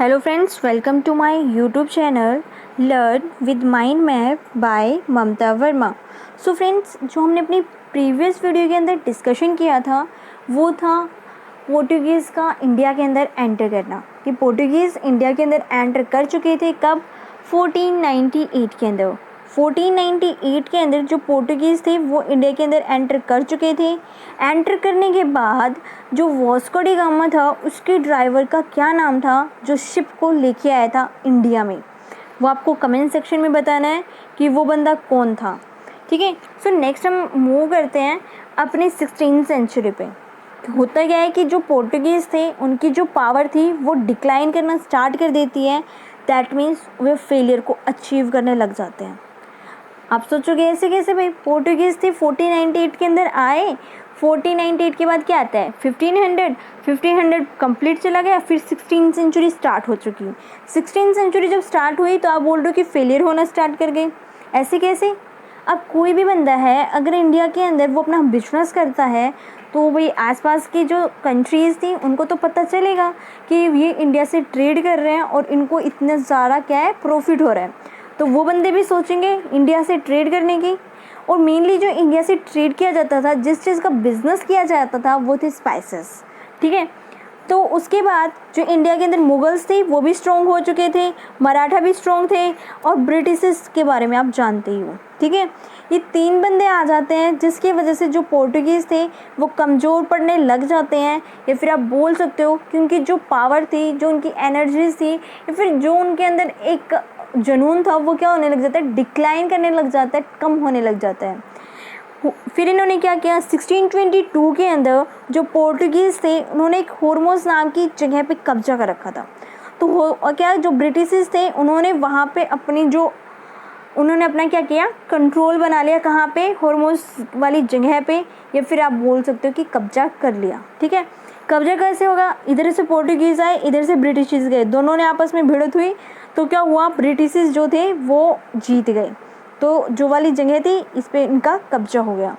Hello friends, welcome to my YouTube channel learn with mind map by Mamta Verma. So friends, जो हमने अपनी previous video के अंदर discussion किया था वो था पोर्टुगीज़ का इंडिया के अंदर एंटर करना, कि पोर्टुगीज़ इंडिया के अंदर एंटर कर चुके थे कब 1498 के अंदर। 1498 के अंदर जो पोर्टुगीज़ थे वो इंडिया के अंदर एंटर कर चुके थे। एंटर करने के बाद जो वास्को डी गामा था उसके ड्राइवर का क्या नाम था जो शिप को लेके आया था इंडिया में, वो आपको कमेंट सेक्शन में बताना है कि वो बंदा कौन था। ठीक है, सो नेक्स्ट हम मूव करते हैं अपने 16th सेंचुरी पे। होता क्या है कि जो पोर्टुगीज़ थे उनकी जो पावर थी वो डिक्लाइन करना स्टार्ट कर देती है। दैट मीन्स वे फेलियर को अचीव करने लग जाते हैं। आप सोचोगे ऐसे कैसे भाई, पोर्टुगीज़ थे 1498 के अंदर आए, 1498 के बाद क्या आता है 1500 कंप्लीट चला गया, फिर 16th सेंचुरी स्टार्ट हो चुकी। 16th सेंचुरी जब स्टार्ट हुई तो आप बोल रहे हो कि फेलियर होना स्टार्ट कर गए, ऐसे कैसे। अब कोई भी बंदा है अगर इंडिया के अंदर वो अपना बिजनेस करता है तो भाई आसपास की जो कंट्रीज़ थी उनको तो पता चलेगा कि ये इंडिया से ट्रेड कर रहे हैं और इनको इतना ज़्यादा क्या है प्रॉफिट हो रहा है, तो वो बंदे भी सोचेंगे इंडिया से ट्रेड करने की। और मेनली जो इंडिया से ट्रेड किया जाता था, जिस चीज़ का बिजनेस किया जाता था वो थे स्पाइसेस। ठीक है, तो उसके बाद जो इंडिया के अंदर मुगल्स थे वो भी स्ट्रॉन्ग हो चुके थे, मराठा भी स्ट्रॉन्ग थे, और ब्रिटिश के बारे में आप जानते ही हो। ठीक है, ये तीन बंदे आ जाते हैं जिसकी वजह से जो पोर्टुगीज़ थे वो कमज़ोर पड़ने लग जाते हैं, या फिर आप बोल सकते हो कि उनकी जो पावर थी, जो उनकी एनर्जीज थी, या फिर जो उनके अंदर एक जुनून था वो क्या होने लग जाता है, डिक्लाइन करने लग जाता है, कम होने लग जाता है। फिर इन्होंने क्या किया, 1622 के अंदर जो पोर्टुगीज़ थे उन्होंने एक होर्मुज़ नाम की जगह पे कब्जा कर रखा था। तो और क्या जो ब्रिटिश थे उन्होंने वहाँ पे उन्होंने अपना क्या किया, कंट्रोल बना लिया, कहाँ पे, होर्मुज़ वाली जगह पे, या फिर आप बोल सकते हो कि कब्जा कर लिया। ठीक है, कब्जा कैसे होगा, इधर से पोर्टुगीज़ आए, इधर से ब्रिटिश गए, दोनों ने आपस में भिड़त हुई, तो क्या हुआ, ब्रिटिश जो थे वो जीत गए, तो जो वाली जगह थी इस पर इनका कब्जा हो गया।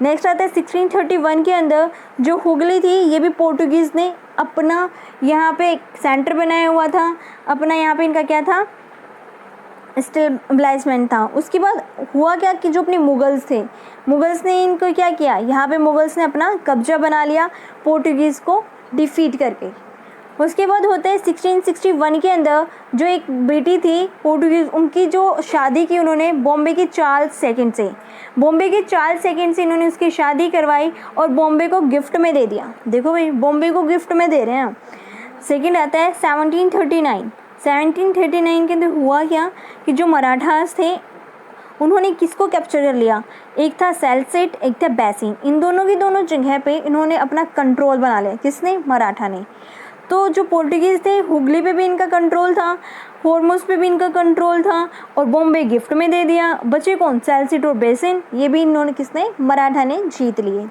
नेक्स्ट आता है 1631 के अंदर जो हुगली थी ये भी पोर्टुगीज़ ने अपना यहाँ पे सेंटर बनाया हुआ था, अपना यहाँ पे इनका क्या था, स्टेबलाइजमेंट था। उसके बाद हुआ क्या कि जो अपने मुगल्स थे, मुगल्स ने इनको क्या किया, यहाँ पे मुगल्स ने अपना कब्जा बना लिया पोर्टुगीज़ को डिफीट करके। उसके बाद होता है 1661 के अंदर जो एक बेटी थी पोर्टुगीज़, उनकी जो शादी की उन्होंने बॉम्बे के चार्ल्स सेकंड से, बॉम्बे के चार्ल्स सेकंड से इन्होंने उसकी शादी करवाई और बॉम्बे को गिफ्ट में दे दिया। देखो भाई, बॉम्बे को गिफ्ट में दे रहे हैं। सेकंड आता है 1739 के अंदर हुआ क्या कि जो मराठास थे उन्होंने किसको कैप्चर कर लिया, एक था सैलसेट, एक था बैसिन, इन दोनों की दोनों जगह पे इन्होंने अपना कंट्रोल बना लिया। किसने, मराठा ने। तो जो पोर्टुगीज़ थे हुगली पे भी इनका कंट्रोल था, होर्मुज़ पे भी इनका कंट्रोल था, और बॉम्बे गिफ्ट में दे दिया। बचे कौन, सैलसिट और बेसिन, ये भी इन्होंने किसने, मराठा ने जीत लिए।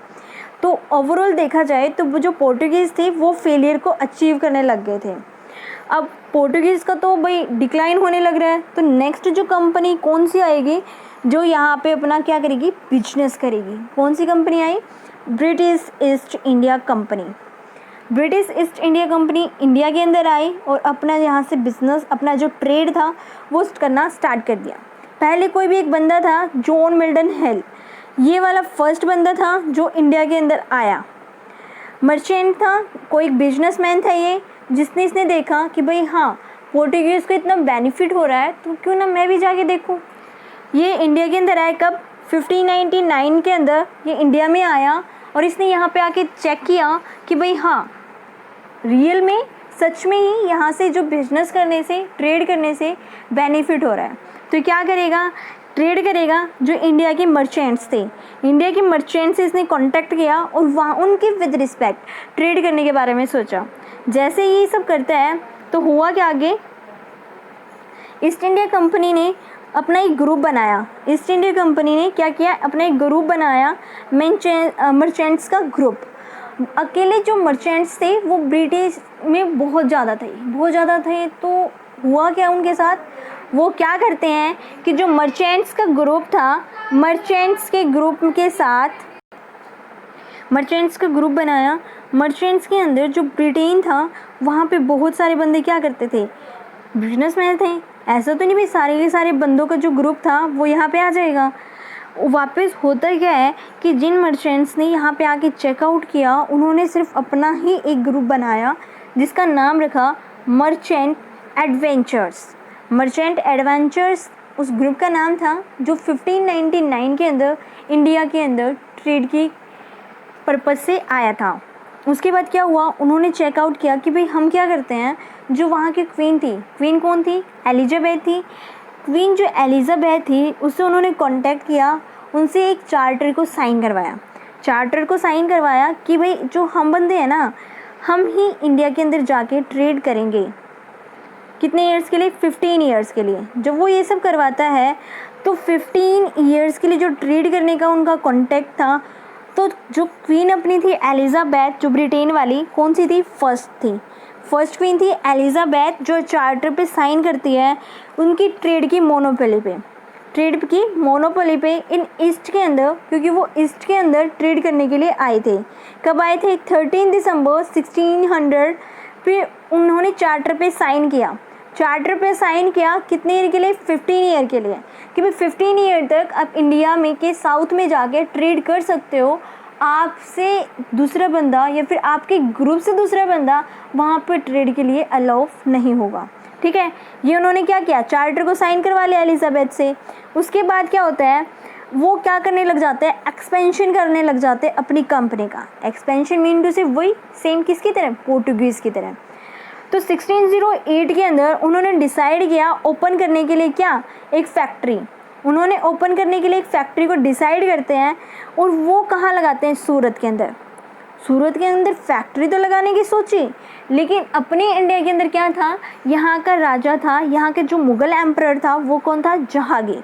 तो ओवरऑल देखा जाए तो वो जो पोर्टुगीज़ थे वो फेलियर को अचीव करने लग गए थे। अब पोर्टुगीज़ का तो भाई डिक्लाइन होने लग रहा है, तो नेक्स्ट जो कंपनी कौन सी आएगी जो यहाँ पे अपना क्या करेगी, बिजनेस करेगी, कौन सी कंपनी आई, British East India Company. British East India Company India के अंदर आई और अपना यहाँ से बिजनेस, अपना जो ट्रेड था वो करना स्टार्ट कर दिया। पहले कोई भी एक बंदा था, जॉन मिल्टन हेल, ये वाला फर्स्ट बंदा था जो इंडिया के अंदर आया। मर्चेंट था, कोई बिजनेसमैन था ये, जिसने इसने देखा कि भाई हाँ पोर्टुगीज़ को इतना बेनिफिट हो रहा है तो क्यों ना मैं भी जाके देखूँ। ये इंडिया के अंदर आया कब, 1599 के अंदर ये इंडिया में आया, और इसने यहाँ पे आके चेक किया कि भाई हाँ रियल में सच में ही यहाँ से जो बिजनेस करने से, ट्रेड करने से बेनिफिट हो रहा है। तो क्या करेगा, ट्रेड करेगा जो इंडिया के मर्चेंट्स थे, इंडिया के मर्चेंट्स से इसने कांटेक्ट किया और वहाँ उनके विद रिस्पेक्ट ट्रेड करने के बारे में सोचा। जैसे ये सब करता है तो हुआ क्या, आगे ईस्ट इंडिया कंपनी ने अपना एक ग्रुप बनाया। ईस्ट इंडिया कंपनी ने क्या किया, अपना एक ग्रुप बनाया, मर्चेंट्स का ग्रुप। अकेले जो मर्चेंट्स थे वो ब्रिटिश में बहुत ज़्यादा थे, तो हुआ क्या उनके साथ, वो क्या करते हैं कि जो मर्चेंट्स का ग्रुप था, मर्चेंट्स के ग्रुप के साथ मर्चेंट्स का ग्रुप बनाया। मर्चेंट्स के अंदर जो ब्रिटेन था वहाँ पे बहुत सारे बंदे क्या करते थे, बिजनेसमैन थे। ऐसा तो नहीं भाई सारे के सारे बंदों का जो ग्रुप था वो यहाँ पे आ जाएगा। वापस होता क्या है कि जिन मर्चेंट्स ने यहाँ पे आके चेकआउट किया, उन्होंने सिर्फ अपना ही एक ग्रुप बनाया जिसका नाम रखा मर्चेंट एडवेंचर्स। मर्चेंट एडवेंचर्स उस ग्रुप का नाम था, जो 1599 के अंदर इंडिया के अंदर ट्रेड की पर्पज़ से आया था। उसके बाद क्या हुआ, उन्होंने चेकआउट किया कि भाई हम क्या करते हैं। जो वहाँ की क्वीन थी, क्वीन कौन थी, एलिजाबेथ थी। क्वीन जो एलिजाबेथ थी उससे उन्होंने कांटेक्ट किया, उनसे एक चार्टर को साइन करवाया। चार्टर को साइन करवाया कि भाई जो हम बंदे हैं ना, हम ही इंडिया के अंदर जाके ट्रेड करेंगे। कितने ईयर्स के लिए, 15 ईयर्स के लिए। जब वो ये सब करवाता है तो 15 ईयर्स के लिए जो ट्रेड करने का उनका कॉन्टैक्ट था, तो जो क्वीन अपनी थी एलिजाबेथ, जो ब्रिटेन वाली, कौन सी थी, फर्स्ट थी, फर्स्ट क्वीन थी एलिजाबेथ, जो चार्टर पे साइन करती है। उनकी ट्रेड की मोनोपोली पे इन ईस्ट के अंदर, क्योंकि वो ईस्ट के अंदर ट्रेड करने के लिए आए थे। कब आए थे, 13 दिसंबर 1600 पे उन्होंने चार्टर पे साइन किया। चार्टर पे साइन किया कितने ईयर के लिए, 15 ईयर के लिए, कि भाई 15 ईयर तक आप इंडिया में के साउथ में जाके ट्रेड कर सकते हो। आपसे दूसरा बंदा या फिर आपके ग्रुप से दूसरा बंदा वहाँ पे ट्रेड के लिए अलाउ नहीं होगा। ठीक है, ये उन्होंने क्या किया, चार्टर को साइन करवा लिया एलिजाबेथ से। उसके बाद क्या होता है, वो क्या करने लग जाते हैं, एक्सपेंशन करने लग जाते हैं अपनी कंपनी का। एक्सपेंशन मीन टू से वही सेम किसकी तरह, पोर्टुगीज़ की तरह। तो 1608 के अंदर उन्होंने डिसाइड किया ओपन करने के लिए क्या, एक फैक्ट्री। उन्होंने ओपन करने के लिए एक फैक्ट्री को डिसाइड करते हैं, और वो कहाँ लगाते हैं, सूरत के अंदर। सूरत के अंदर फैक्ट्री तो लगाने की सोची, लेकिन अपने इंडिया के अंदर क्या था, यहाँ का राजा था, यहाँ के जो मुग़ल एम्परर था वो कौन था, जहांगीर।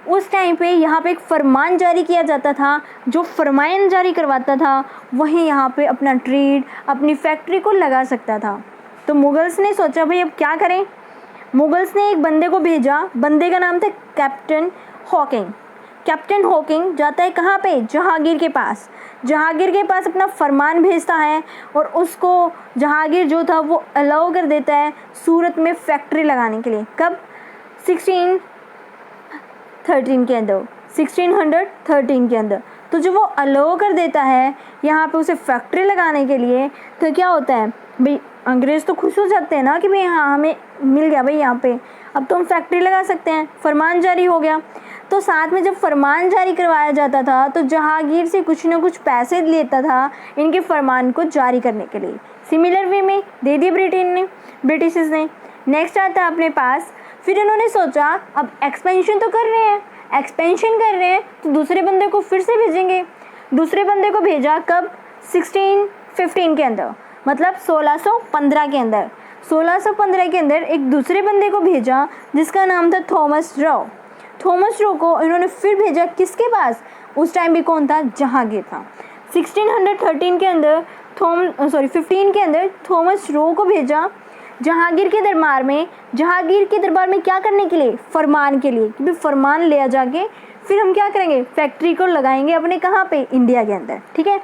उस टाइम पे यहाँ पे एक फरमान जारी किया जाता था, जो फरमान जारी करवाता था वही यहाँ पे अपना ट्रेड, अपनी फैक्ट्री को लगा सकता था। तो मुगल्स ने सोचा भाई अब क्या करें। मुगल्स ने एक बंदे को भेजा, बंदे का नाम था कैप्टन हॉकिंग। कैप्टन हॉकिंग जाता है कहाँ पे, जहांगीर के पास। जहांगीर के पास अपना फरमान भेजता है, और उसको जहांगीर जो था वो अलाउ कर देता है सूरत में फैक्ट्री लगाने के लिए। कब, 1613 के अंदर, 1613 के अंदर। तो जो वो अलाउ कर देता है यहाँ पे उसे फैक्ट्री लगाने के लिए, तो क्या होता है भाई, अंग्रेज़ तो खुश हो जाते हैं ना कि भाई हाँ हमें मिल गया भाई यहाँ पे, अब तो हम फैक्ट्री लगा सकते हैं, फरमान जारी हो गया। तो साथ में जब फरमान जारी करवाया जाता था तो जहांगीर से कुछ ना कुछ पैसे लेता था इनके फरमान को जारी करने के लिए। सिमिलर वे में दे दिए ब्रिटिशर्स ने। नेक्स्ट आता है अपने पास, फिर इन्होंने सोचा अब एक्सपेंशन तो कर रहे हैं तो दूसरे बंदे को फिर से भेजेंगे। दूसरे बंदे को भेजा कब, 1615 के अंदर, मतलब 1615 के अंदर। 1615 के अंदर एक दूसरे बंदे को भेजा जिसका नाम था थॉमस रो। थॉमस रो को इन्होंने फिर भेजा किसके पास, उस टाइम भी कौन था, जहांगीर था। 1613 के अंदर 15 के अंदर थॉमस रो को भेजा जहांगीर के दरबार में। जहांगीर के दरबार में क्या करने के लिए, फरमान के लिए, क्योंकि फरमान ले जाके फिर हम क्या करेंगे, फैक्ट्री को लगाएंगे अपने कहाँ पे, इंडिया के अंदर। ठीक है,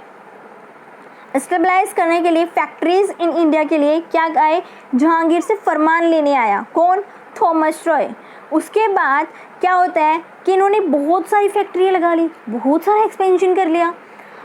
स्टेबलाइज करने के लिए फैक्ट्रीज इन इंडिया के लिए क्या आए, जहांगीर से फरमान लेने आया कौन, थॉमस रॉय। उसके बाद क्या होता है कि इन्होंने बहुत सारी फैक्ट्रियाँ लगा ली, बहुत सारा एक्सपेंशन कर लिया।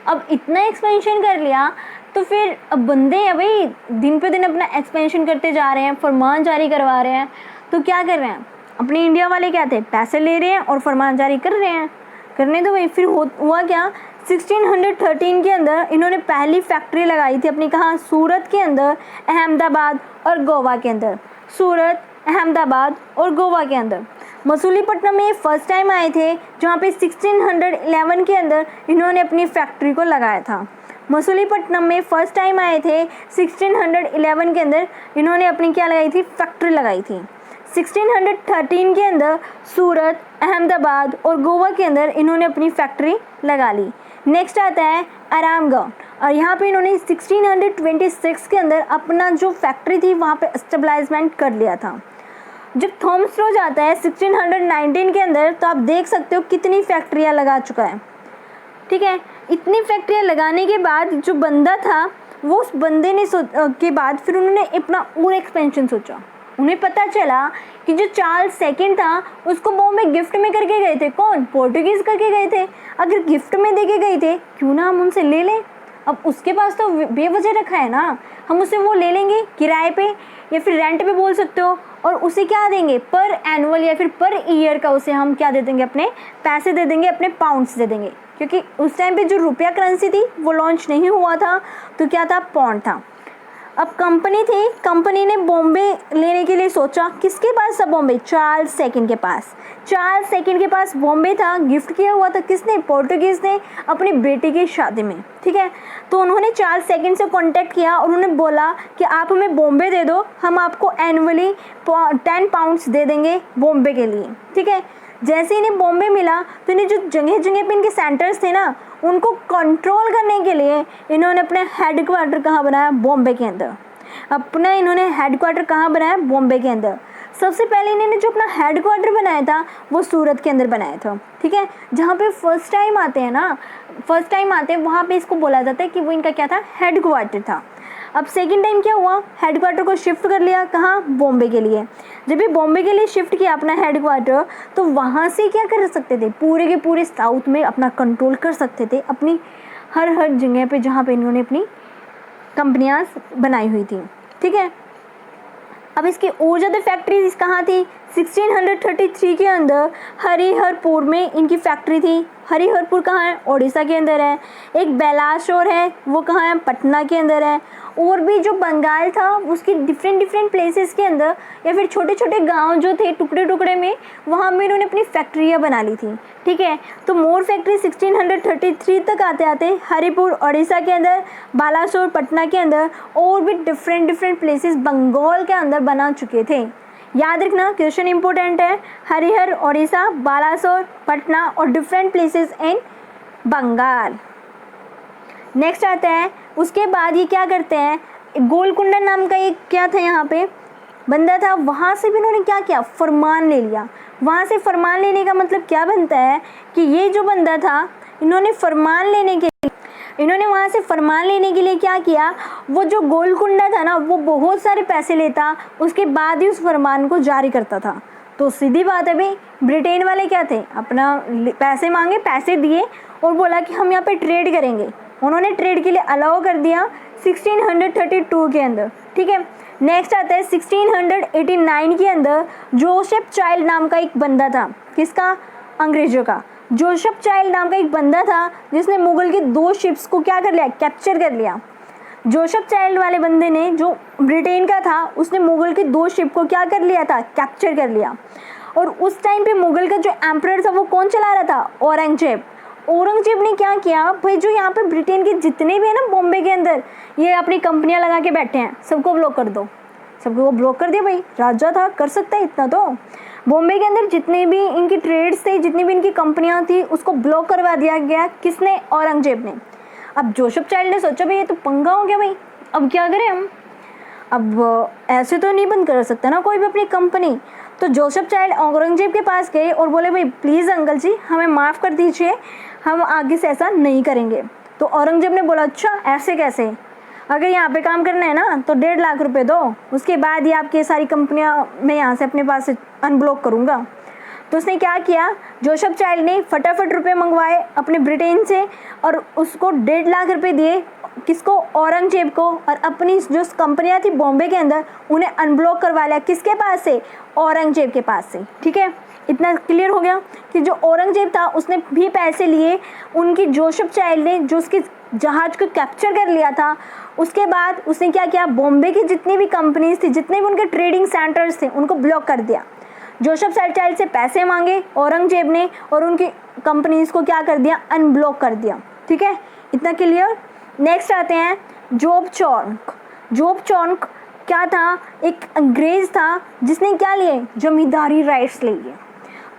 अब इतना एक्सपेंशन कर लिया तो फिर अब बंदे हैं भाई, दिन पे दिन अपना एक्सपेंशन करते जा रहे हैं, फरमान जारी करवा रहे हैं, तो क्या कर रहे हैं, अपने इंडिया वाले क्या थे, पैसे ले रहे हैं और फरमान जारी कर रहे हैं, करने दो भाई। फिर हुआ क्या, 1613 के अंदर इन्होंने पहली फैक्ट्री लगाई थी अपनी कहाँ, सूरत के अंदर, अहमदाबाद और गोवा के अंदर। सूरत, अहमदाबाद और गोवा के अंदर। मसूलीपट्टनम में फर्स्ट टाइम आए थे, जहाँ पे 1611 के अंदर इन्होंने अपनी फैक्ट्री को लगाया था। मसूलीपट्टनम में फर्स्ट टाइम आए थे 1611 के अंदर, इन्होंने अपनी क्या लगाई थी, फैक्ट्री लगाई थी। 1613 के अंदर सूरत, अहमदाबाद और गोवा के अंदर इन्होंने अपनी फैक्ट्री लगा ली। नेक्स्ट आता है आरामगढ़, और यहाँ पे इन्होंने 1626 के अंदर अपना जो फैक्ट्री थी वहाँ पे स्टेबलाइजमेंट कर लिया था। जब थॉमस रो जाता है 1619 के अंदर, तो आप देख सकते हो कितनी फैक्ट्रियाँ लगा चुका है। ठीक है, इतनी फैक्ट्रियाँ लगाने के बाद जो बंदा था वो उस बंदे ने के बाद फिर उन्होंने अपना और एक्सपेंशन सोचा। उन्हें पता चला कि जो चार्ल्स सेकंड था उसको बॉम्बे गिफ्ट में करके गए थे। कौन? पोर्टुगीज़ करके गए थे। अगर गिफ्ट में देके गए थे क्यों ना हम उनसे ले लें। अब उसके पास तो बेवजह रखा है ना, हम उसे वो ले लेंगे किराए पे या फिर रेंट पे बोल सकते हो, और उसे क्या देंगे पर एनुअल या फिर पर ईयर का उसे हम क्या दे देंगे, अपने पैसे दे देंगे, अपने पाउंड्स दे देंगे। क्योंकि उस टाइम पे जो रुपया करेंसी थी वो लॉन्च नहीं हुआ था, तो क्या था, पाउंड था। अब कंपनी थी, कंपनी ने बॉम्बे लेने के लिए सोचा। किसके पास था बॉम्बे? चार्ल्स सेकंड के पास। चार्ल्स सेकंड के पास बॉम्बे था। गिफ्ट किया हुआ था किसने? पोर्टुगीज़ ने अपनी बेटी की शादी में। ठीक है, तो उन्होंने चार्ल्स सेकंड से कांटेक्ट किया और उन्होंने बोला कि आप हमें बॉम्बे दे दो, हम आपको एनुअली 10 पाउंड्स दे देंगे बॉम्बे के लिए। ठीक है, जैसे ही इन्हें बॉम्बे मिला तो इन्हें जो जगह जगह पे इनके सेंटर्स थे ना, उनको कंट्रोल करने के लिए इन्होंने अपने हेड क्वार्टर कहाँ बनाया? बॉम्बे के अंदर। अपना इन्होंने हेड क्वार्टर कहाँ बनाया? बॉम्बे के अंदर। सबसे पहले इन्होंने जो अपना हेड क्वार्टर बनाया था वो सूरत के अंदर बनाया था। ठीक है, जहाँ पे फर्स्ट टाइम आते हैं वहाँ पे इसको बोला जाता है कि वो इनका क्या था? हेड क्वार्टर था। अब सेकंड टाइम क्या हुआ? हेड क्वार्टर को शिफ्ट कर लिया कहाँ? बॉम्बे के लिए। जब ये बॉम्बे के लिए शिफ्ट किया अपना हेड क्वार्टर, तो वहाँ से क्या कर सकते थे? पूरे के पूरे साउथ में अपना कंट्रोल कर सकते थे, अपनी हर जगह पे जहाँ पे इन्होंने अपनी कंपनियाँ बनाई हुई थी। ठीक है, अब इसकी और ज़्यादा फैक्ट्रीज कहाँ थी? 1633 के अंदर हरिहरपुर में इनकी फैक्ट्री थी। हरिहरपुर कहाँ है? उड़ीसा के अंदर है। एक बेलाशोर है, वो कहाँ है? पटना के अंदर है। और भी जो बंगाल था उसकी डिफरेंट प्लेसेस के अंदर या फिर छोटे छोटे गांव जो थे टुकड़े टुकड़े में, वहाँ में इन्होंने अपनी फैक्ट्रियाँ बना ली थी। ठीक है, तो मोर फैक्ट्री 1633 तक आते आते हरिपुर उड़ीसा के अंदर, बालासोर पटना के अंदर, और भी डिफरेंट प्लेसेस बंगाल के अंदर बना चुके थे। याद रखना, क्वेश्चन इंपॉर्टेंट है। हरिहर, उड़ीसा, बालासोर, पटना और different places in Bengal. Next आता है, उसके बाद ये क्या करते हैं, गोलकुंडा नाम का एक क्या था यहाँ पे बंदा था, वहाँ से भी इन्होंने क्या किया? फरमान ले लिया। वहाँ से फरमान लेने का मतलब क्या बनता है कि ये जो बंदा था, इन्होंने वहाँ से फरमान लेने के लिए क्या किया, वो जो गोलकुंडा था ना, वो बहुत सारे पैसे लेता, उसके बाद ही उस फरमान को जारी करता था। तो सीधी बात है भाई, ब्रिटेन वाले क्या थे, अपना पैसे मांगे, पैसे दिए और बोला कि हम यहाँ पे ट्रेड करेंगे। उन्होंने ट्रेड के लिए अलाउ कर दिया 1632 के अंदर। ठीक है, नेक्स्ट आता है 1689 के अंदर जोसेफ चाइल्ड नाम का एक बंदा था। किसका? अंग्रेजों का। जोसेफ चाइल्ड नाम का एक बंदा था जिसने मुगल की 2 शिप्स को क्या कर लिया? कैप्चर कर लिया। जोसेफ चाइल्ड वाले बंदे ने, जो ब्रिटेन का था, उसने मुगल की 2 शिप को क्या कर लिया था? कैप्चर कर लिया। और उस टाइम पे मुगल का जो एम्परर था वो कौन चला रहा था? औरंगजेब। औरंगजेब ने क्या किया भाई, जो यहाँ पे ब्रिटेन के जितने भी है ना बॉम्बे के अंदर, ये अपनी कंपनियां लगा के बैठे हैं, सबको ब्लॉक कर दो। सबको वो ब्लॉक कर दिया भाई, राजा था, कर सकता है इतना तो। बॉम्बे के अंदर जितने भी इनकी ट्रेड्स थे, जितनी भी इनकी कंपनियां थी, उसको ब्लॉक करवा दिया गया। किसने? औरंगजेब ने। अब जोसेफ चाइल्ड ने सोचा भाई ये तो पंगा हो गया भाई, अब क्या करें हम, अब ऐसे तो नहीं बंद कर सकता ना कोई भी अपनी कंपनी। तो जोसेफ चाइल्ड औरंगजेब के पास गए और बोले भाई प्लीज़ अंकल जी हमें माफ़ कर दीजिए, हम आगे से ऐसा नहीं करेंगे। तो औरंगजेब ने बोला अच्छा ऐसे कैसे, अगर यहाँ पे काम करना है ना तो 1.5 लाख रुपए दो, उसके बाद ही आपकी सारी कंपनियाँ मैं यहाँ से अपने पास से अनब्लॉक करूँगा। तो उसने क्या किया, जोसेफ चाइल्ड ने फटाफट रुपए मंगवाए अपने ब्रिटेन से और उसको 1.5 लाख रुपए दिए। किसको? औरंगजेब को। और अपनी जो कंपनियां थी बॉम्बे के अंदर उन्हें अनब्लॉक करवा लिया। किसके पास से? औरंगजेब के पास से। ठीक है, इतना क्लियर हो गया कि जो औरंगजेब था उसने भी पैसे लिए, उनकी जोसेफ चाइल्ड ने जो उसके जहाज को कैप्चर कर लिया था, उसके बाद उसने क्या किया, बॉम्बे की जितनी भी कंपनीज थी, जितने भी उनके ट्रेडिंग सेंटर्स थे, उनको ब्लॉक कर दिया। जोसेफ चाइल्ड से पैसे मांगे औरंगजेब ने और उनकी कंपनीज को क्या कर दिया? अनब्लॉक कर दिया। ठीक है, इतना क्लियर। नेक्स्ट आते हैं जॉब चौंक। जॉब चौंक क्या था? एक अंग्रेज था जिसने क्या लिए? जमींदारी राइट्स ले लिए।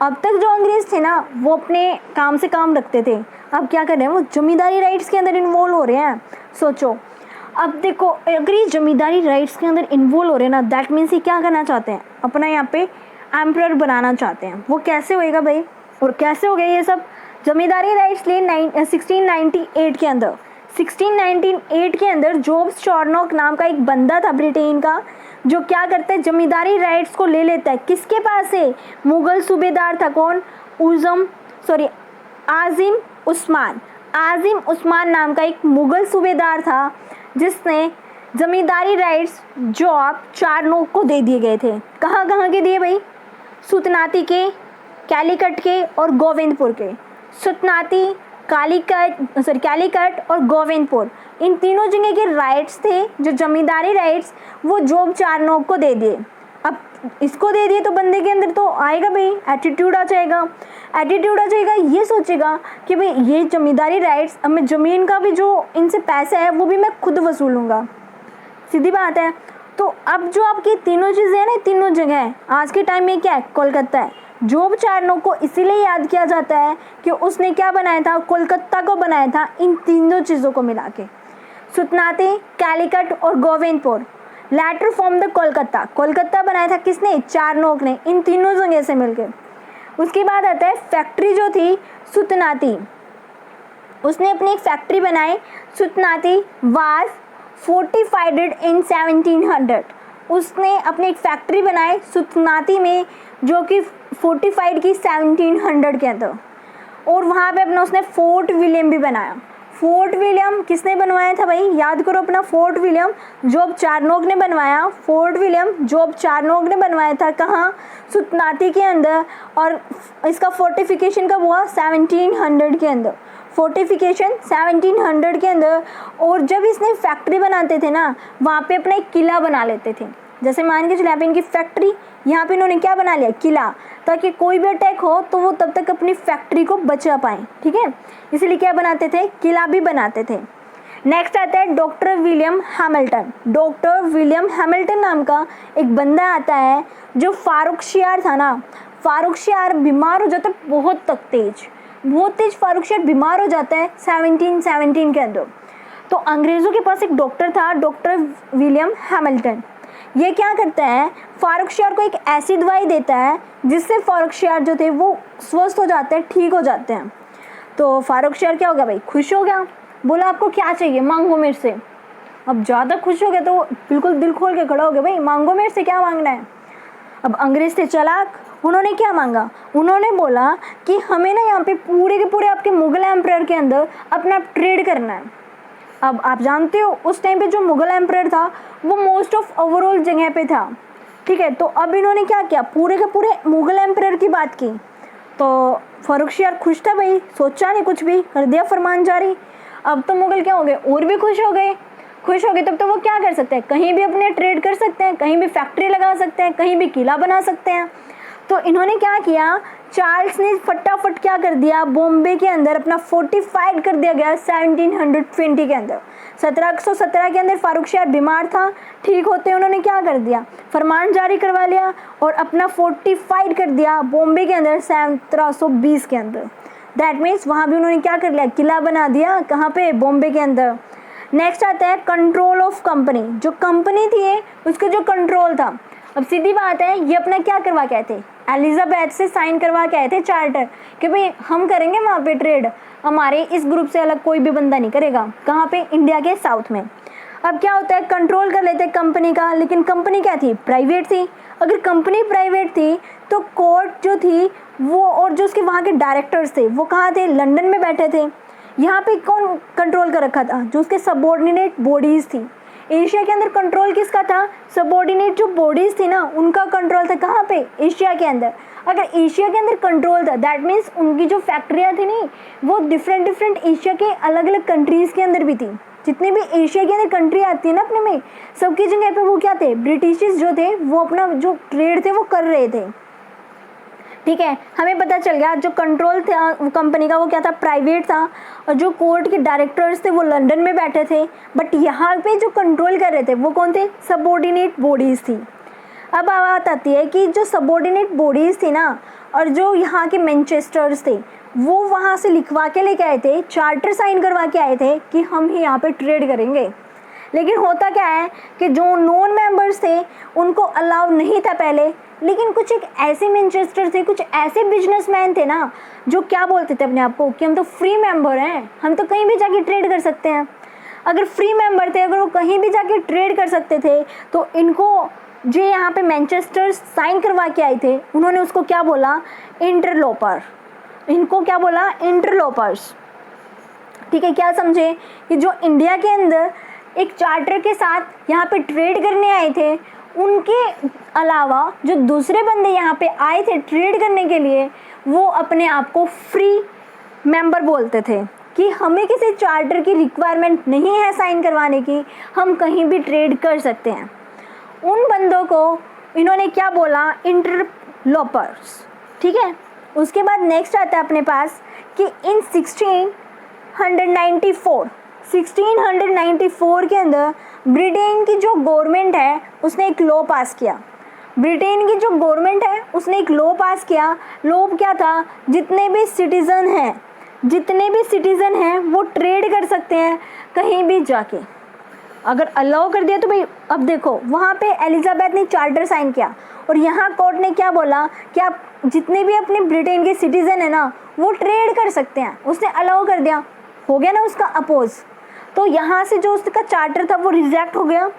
अब तक जो अंग्रेज थे ना वो अपने काम से काम रखते थे, अब क्या कर रहे हैं, वो जमींदारी राइट्स के अंदर इन्वॉल्व हो रहे हैं। सोचो, अब देखो अगर ये जमींदारी राइट्स के अंदर इन्वॉल्व हो रहे हैं ना, दैट मीन्स ये क्या करना चाहते हैं, अपना यहाँ पे एम्परर बनाना चाहते हैं। वो कैसे होएगा भाई, और कैसे हो गया ये सब? जमींदारी राइट्स लिए 1698 के अंदर। 1698 के अंदर जॉब्स चार्नोक नाम का एक बंदा था ब्रिटेन का, जो क्या करता है, जमींदारी राइट्स को ले लेता है। किसके पास से? मुगल सूबेदार था कौन? आजिम उस्मान। आजिम उस्मान नाम का एक मुगल सूबेदार था जिसने जमींदारी राइट्स जॉब चार्नोक को दे दिए गए थे। कहाँ कहाँ के दिए भाई? सुतनाती के, कैलीकट के और गोविंदपुर के। सुतनाती, कैलीकट और गोविंदपुर, इन तीनों जगह के राइट्स थे जो जमींदारी राइट्स, वो जॉब चार्नोक को दे दिए। अब इसको दे दिए तो बंदे के अंदर तो आएगा भाई एटीट्यूड आ जाएगा। एटीट्यूड आ जाएगा, ये सोचेगा कि भाई ये जमींदारी राइट्स, अब मैं ज़मीन का भी जो इनसे पैसा है वो भी मैं खुद वसूलूंगा। सीधी बात है। तो अब जो आपकी तीनों चीज़ें हैं ना, तीनों जगह आज के टाइम में क्या है? कोलकाता है। जॉब चार्नोक को इसीलिए याद किया जाता है कि उसने क्या बनाया था? कोलकाता को बनाया था, इन तीनों चीज़ों को मिला के। सुतनाती, कैलीकट और Gobindpur later formed the Kolkata. Kolkata बनाया था किसने? चार्नोक ने, इन तीनों जगह से मिलकर। उसके बाद आता है फैक्ट्री जो थी सुतनाती, उसने अपनी एक फैक्ट्री बनाई। सुतनाती वाज फोर्टिफाइड इन 1700। उसने अपनी एक फैक्ट्री बनाई सुतनाती में जो कि फोर्टिफाइड की 1700 के अंदर, और वहाँ पे अपना उसने फोर्ट विलियम भी बनाया। फोर्ट विलियम किसने बनवाया था भाई? याद करो अपना, फोर्ट विलियम जॉब चार्नोक ने बनवाया। फोर्ट विलियम जॉब चार्नोक ने बनवाया था। कहाँ? सुतनाती के अंदर। और इसका फोर्टिफिकेशन कब हुआ? 1700 के अंदर। फोर्टिफिकेशन 1700 के अंदर। और जब इसने फैक्ट्री बनाते थे ना, वहाँ पे अपना एक किला बना लेते थे। जैसे मान के चले यहाँ पे इनकी फैक्ट्री, यहाँ पे इन्होंने क्या बना लिया? किला, ताकि कोई भी अटैक हो तो वो तब तक अपनी फैक्ट्री को बचा पाए। ठीक है, इसीलिए क्या बनाते थे? किला भी बनाते थे। नेक्स्ट आता है doctor William Hamilton. Doctor William Hamilton नाम का एक बंदा आता है जो फारुखशियार था ना। फारुखशियार बीमार हो जाता है, बहुत तेज फारुखशियार बीमार हो जाता है 1717 के अंदर। तो अंग्रेज़ों के पास एक डॉक्टर था, डॉक्टर विलियम हैमिल्टन। ये क्या करता है? फारुखशियार को एक ऐसी दवाई देता है जिससे फारुखशियार जो थे वो स्वस्थ हो जाते हैं, ठीक हो जाते हैं। तो फारुखशियार क्या हो गया भाई? खुश हो गया। बोला आपको क्या चाहिए? मांगो मेरे से। अब ज़्यादा खुश हो गया तो बिल्कुल दिल खोल के खड़ा हो गया, भाई मांगो मेरे से, क्या मांगना है? अब अंग्रेज़ थे चालाक, उन्होंने क्या मांगा? उन्होंने बोला कि हमें ना यहाँ पे पूरे के पूरे आपके मुगल एम्परर के अंदर अपना ट्रेड करना है। अब आप जानते हो उस टाइम पे जो मुगल एम्परर था वो मोस्ट ऑफ ओवरऑल जगह पे था। ठीक है, तो अब इन्होंने क्या किया? पूरे के पूरे मुगल एम्परर की बात की। तो फारुखशियार खुश था भाई, सोचा नहीं कुछ भी, कर दिया फरमान जारी। अब तो मुगल क्या हो गए? और भी खुश हो गए। तब तो वो क्या कर सकते हैं? कहीं भी अपने ट्रेड कर सकते हैं, कहीं भी फैक्ट्री लगा सकते हैं, कहीं भी किला बना सकते हैं। तो इन्होंने क्या किया? चार्ल्स ने फटाफट क्या कर दिया? बॉम्बे के अंदर अपना फोर्टिफाइड कर दिया गया 1720 के अंदर। 1717 के अंदर फारुखशियार बीमार था, ठीक होते उन्होंने क्या कर दिया? फरमान जारी करवा लिया और अपना फोर्टिफाइड कर दिया बॉम्बे के अंदर 1720 के अंदर। दैट मीन्स वहाँ भी उन्होंने क्या कर लिया? किला बना दिया। कहाँ पे? बॉम्बे के अंदर। नेक्स्ट आता है कंट्रोल ऑफ कंपनी। जो कंपनी थी उसका जो कंट्रोल था, अब सीधी बात है, ये अपना क्या करवा के आए थे? एलिजाबेथ से साइन करवा के आए थे चार्टर कि भाई हम करेंगे वहाँ पे ट्रेड, हमारे इस ग्रुप से अलग कोई भी बंदा नहीं करेगा। कहाँ पे? इंडिया के साउथ में। अब क्या होता है? कंट्रोल कर लेते हैं कंपनी का, लेकिन कंपनी क्या थी? प्राइवेट थी। अगर कंपनी प्राइवेट थी तो कोर्ट जो थी वो, और जो उसके वहाँ के डायरेक्टर्स थे वो कहाँ थे? लंदन में बैठे थे। यहाँ पे कौन कंट्रोल कर रखा था? जो उसके सबऑर्डिनेट बॉडीज़ थी। एशिया के अंदर कंट्रोल किसका था? सबऑर्डिनेट जो बॉडीज़ थी ना उनका कंट्रोल था। कहाँ पे? एशिया के अंदर। अगर एशिया के अंदर कंट्रोल था, दैट मीन्स उनकी जो फैक्ट्रियाँ थी नहीं, वो डिफरेंट एशिया के अलग अलग कंट्रीज़ के अंदर भी थी। जितनी भी एशिया के अंदर कंट्री आती है ना अपने में, सबकी जगह पे वो क्या थे? ब्रिटिशर्स जो थे वो अपना जो ट्रेड थे वो कर रहे थे। ठीक है, हमें पता चल गया जो कंट्रोल था कंपनी का वो क्या था? प्राइवेट था। और जो कोर्ट के डायरेक्टर्स थे वो लंदन में बैठे थे। बट यहाँ पे जो कंट्रोल कर रहे थे वो कौन थे? सबऑर्डिनेट बॉडीज़ थी। अब बात आती है कि जो सबऑर्डिनेट बॉडीज़ थी ना, और जो यहाँ के मैनचेस्टर्स थे वो वहाँ से लिखवा के लेके आए थे, चार्टर साइन करवा के आए थे कि हम ही यहाँ पे ट्रेड करेंगे। लेकिन होता क्या है कि जो नॉन मेंबर्स थे उनको अलाउ नहीं था पहले, लेकिन कुछ एक ऐसे मैनचेस्टर थे, कुछ ऐसे बिजनेसमैन थे ना जो क्या बोलते थे अपने आप को कि हम तो फ्री मेंबर हैं, हम तो कहीं भी जाके ट्रेड कर सकते हैं। अगर फ्री मेंबर थे, अगर वो कहीं भी जाके ट्रेड कर सकते थे, तो इनको जो यहाँ पे मैनचेस्टर साइन करवा के आए थे, उन्होंने उसको क्या बोला? इंटरलोपर। इनको क्या बोला? इंटरलोपर्स। ठीक है, क्या समझे कि जो इंडिया के अंदर एक चार्टर के साथ यहाँ पे ट्रेड करने आए थे, उनके अलावा जो दूसरे बंदे यहाँ पे आए थे ट्रेड करने के लिए, वो अपने आप को फ्री मेंबर बोलते थे कि हमें किसी चार्टर की रिक्वायरमेंट नहीं है साइन करवाने की, हम कहीं भी ट्रेड कर सकते हैं। उन बंदों को इन्होंने क्या बोला? इंटरलोपर्स। ठीक है, उसके बाद नेक्स्ट आता है अपने पास कि इन 1694 के अंदर ब्रिटेन की जो गवर्नमेंट है उसने एक लॉ पास किया। ब्रिटेन की जो गवर्नमेंट है उसने एक लॉ पास किया। लॉ क्या था? जितने भी सिटीज़न हैं वो ट्रेड कर सकते हैं कहीं भी जाके। अगर अलाउ कर दिया तो भाई, अब देखो वहाँ पे एलिजाबेथ ने चार्टर साइन किया और यहाँ कोर्ट ने क्या बोला कि आप जितने भी अपने ब्रिटेन के सिटीज़न है ना, वो ट्रेड कर सकते हैं। उसने अलाउ कर दिया, हो गया ना उसका अपोज। तो यहाँ से जो उसका चार्टर था वो रिजेक्ट हो गया।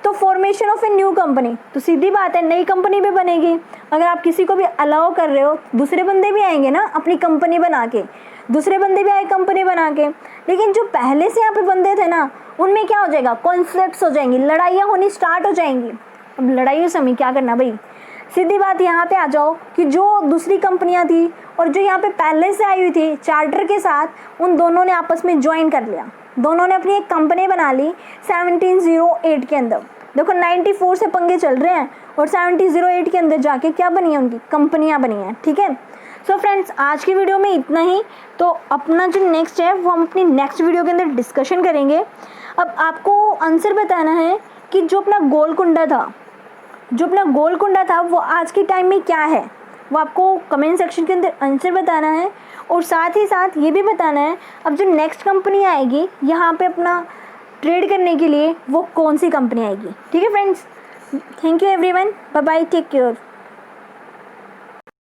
तो formation of a new company, तो सीधी बात है नई कंपनी भी बनेगी। अगर आप किसी को भी अलाउ कर रहे हो, दूसरे बंदे भी आएंगे ना अपनी कंपनी बना के, दूसरे बंदे भी आए कंपनी बना के। लेकिन जो पहले से यहाँ पे बंदे थे ना, उनमें क्या हो जाएगा? कॉन्फ्लिक्ट्स हो जाएंगी, लड़ाइयाँ होनी स्टार्ट हो जाएंगी। अब लड़ाइयों से हमें क्या करना भाई? सीधी बात यहाँ पे आ जाओ कि जो दूसरी कंपनियाँ थी और जो यहाँ पे पहले से आई हुई थी चार्टर के साथ, उन दोनों ने आपस में ज्वाइन कर लिया। दोनों ने अपनी एक कंपनी बना ली 1708 के अंदर। देखो 94 से पंगे चल रहे हैं और 1708 के अंदर जाके क्या बनी है? उनकी कंपनियां बनी हैं। ठीक है, सो फ्रेंड्स आज की वीडियो में इतना ही। तो अपना जो नेक्स्ट है वो हम अपनी नेक्स्ट वीडियो के अंदर डिस्कशन करेंगे। अब आपको आंसर बताना है कि जो अपना गोलकुंडा था वो आज के टाइम में क्या है, वो आपको कमेंट सेक्शन के अंदर आंसर बताना है। और साथ ही साथ ये भी बताना है अब जो नेक्स्ट कंपनी आएगी यहाँ पे अपना ट्रेड करने के लिए, वो कौन सी कंपनी आएगी। ठीक है friends, thank you everyone, bye bye, take care.